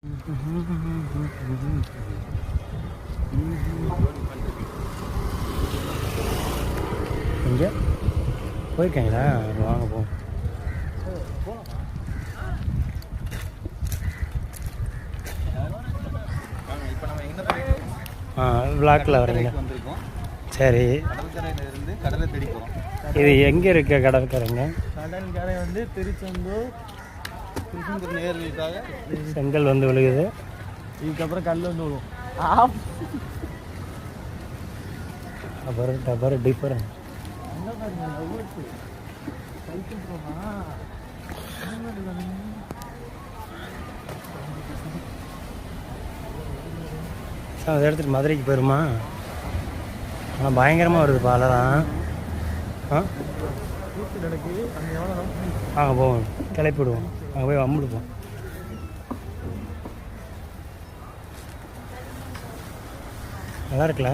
எங்கே போயிருக்கீங்களா? வாங்க போ. விளாக்கில் வரீங்க. சரி, கடலை தேடி போகிறோம். இது எங்கே இருக்க கடற்கரைங்க? கடற்கரை வந்து திருச்செந்தூர் நேர்களுக்காக செங்கல் வந்து விழுகுது. இதுக்கப்புறம் கல் வந்து விழுவும். அப்புறம் டபர் டிஃபரன் அதை எடுத்துகிட்டு மதுரைக்கு போயிருமா? ஆனால் பயங்கரமாக வருது பாலெல்லாம். வாங்க போவோம், கிளப்பி விடுவோம். அங்கே போய் வம்பிடுப்போம். நல்லா இருக்குல்ல?